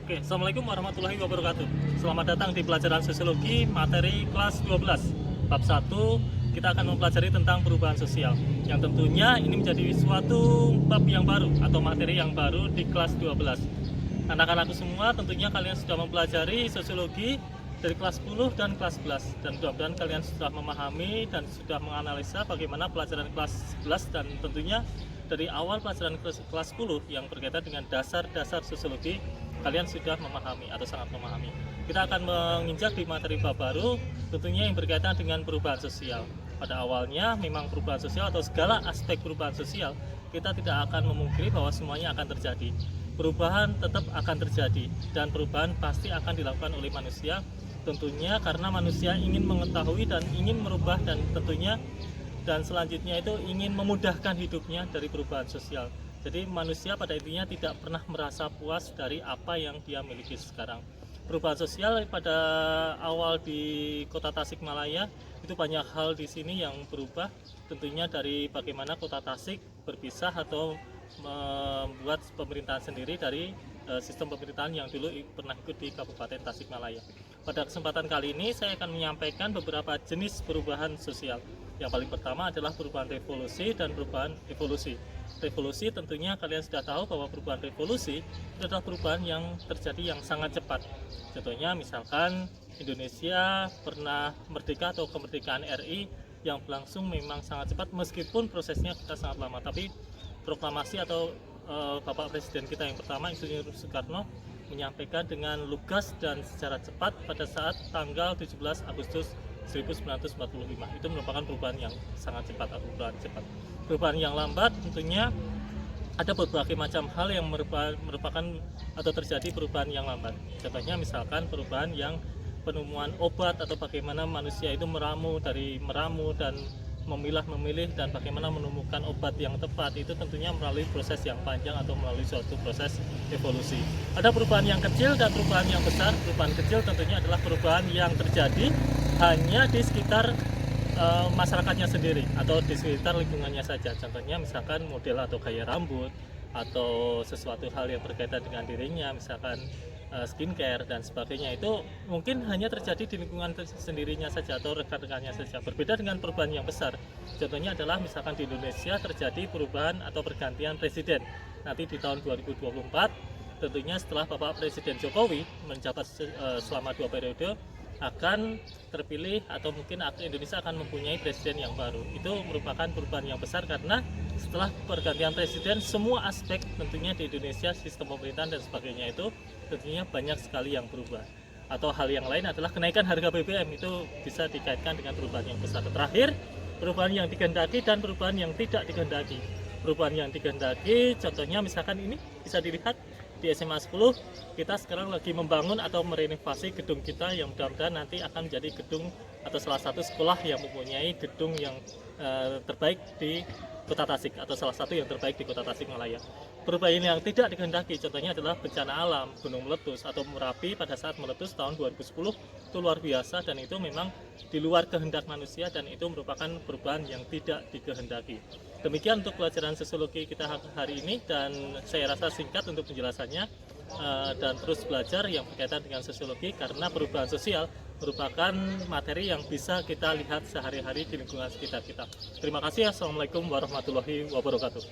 Oke, Assalamualaikum warahmatullahi wabarakatuh. Selamat datang di pelajaran sosiologi materi kelas 12. Bab 1, kita akan mempelajari tentang perubahan sosial. Yang tentunya ini menjadi suatu bab yang baru atau materi yang baru di kelas 12. Anak-anakku semua tentunya kalian sudah mempelajari sosiologi dari kelas 10 dan kelas 11. Dan mudah-mudahan kalian sudah memahami dan sudah menganalisa bagaimana pelajaran kelas 11 dan tentunya dari awal pelajaran kelas 10 yang berkaitan dengan dasar-dasar sosiologi kalian sudah memahami atau sangat memahami. Kita akan menginjak di materi bab baru tentunya yang berkaitan dengan perubahan sosial. Pada awalnya memang perubahan sosial atau segala aspek perubahan sosial kita tidak akan memungkiri bahwa semuanya akan terjadi. Perubahan tetap akan terjadi dan perubahan pasti akan dilakukan oleh manusia tentunya karena manusia ingin mengetahui dan ingin merubah dan tentunya dan selanjutnya itu ingin memudahkan hidupnya dari perubahan sosial. Jadi manusia pada intinya tidak pernah merasa puas dari apa yang dia miliki sekarang. Perubahan sosial pada awal di Kota Tasikmalaya itu banyak hal di sini yang berubah. Tentunya dari bagaimana Kota Tasik berpisah atau membuat pemerintahan sendiri dari sistem pemerintahan yang dulu pernah ikut di Kabupaten Tasikmalaya. Pada kesempatan kali ini saya akan menyampaikan beberapa jenis perubahan sosial. Yang paling pertama adalah perubahan revolusi dan perubahan evolusi. Revolusi tentunya kalian sudah tahu bahwa perubahan revolusi itu adalah perubahan yang terjadi yang sangat cepat. Contohnya misalkan Indonesia pernah merdeka atau kemerdekaan RI yang berlangsung memang sangat cepat meskipun prosesnya kita sangat lama. Tapi proklamasi atau Bapak Presiden kita yang pertama Insinyur Soekarno menyampaikan dengan lugas dan secara cepat pada saat tanggal 17 Agustus 1945. Itu merupakan perubahan yang sangat cepat atau perubahan cepat. Perubahan yang lambat tentunya ada berbagai macam hal yang merupakan atau terjadi perubahan yang lambat. Contohnya misalkan perubahan yang penemuan obat atau bagaimana manusia itu meramu dan memilih dan bagaimana menemukan obat yang tepat itu tentunya melalui proses yang panjang atau melalui suatu proses evolusi. Ada perubahan yang kecil dan perubahan yang besar. Perubahan kecil tentunya adalah perubahan yang terjadi hanya di sekitar masyarakatnya sendiri atau di sekitar lingkungannya saja. Contohnya misalkan model atau gaya rambut atau sesuatu hal yang berkaitan dengan dirinya, misalkan skincare dan sebagainya, itu mungkin hanya terjadi di lingkungan sendirinya saja atau rekan-rekannya saja. Berbeda dengan perubahan yang besar. Contohnya adalah misalkan di Indonesia terjadi perubahan atau pergantian presiden. Nanti di tahun 2024 tentunya setelah Bapak Presiden Jokowi menjabat selama 2 periode akan terpilih atau mungkin Indonesia akan mempunyai presiden yang baru. Itu merupakan perubahan yang besar karena setelah pergantian presiden semua aspek tentunya di Indonesia sistem pemerintahan dan sebagainya itu tentunya banyak sekali yang berubah. Atau hal yang lain adalah kenaikan harga BBM itu bisa dikaitkan dengan perubahan yang besar. Terakhir, perubahan yang dikehendaki dan perubahan yang tidak dikehendaki. Perubahan yang dikehendaki contohnya misalkan ini bisa dilihat di SMA 10 kita sekarang lagi membangun atau merenovasi gedung kita yang mudah-mudahan nanti akan menjadi gedung atau salah satu sekolah yang mempunyai gedung yang terbaik di Kota Tasik atau salah satu yang terbaik di Kota Tasikmalaya. Perubahan yang tidak dikehendaki contohnya adalah bencana alam, gunung meletus atau Merapi pada saat meletus tahun 2010 itu luar biasa dan itu memang di luar kehendak manusia dan itu merupakan perubahan yang tidak dikehendaki. Demikian untuk pelajaran sosiologi kita hari ini dan saya rasa singkat untuk penjelasannya dan terus belajar yang berkaitan dengan sosiologi karena perubahan sosial merupakan materi yang bisa kita lihat sehari-hari di lingkungan sekitar kita. Terima kasih. Assalamualaikum warahmatullahi wabarakatuh.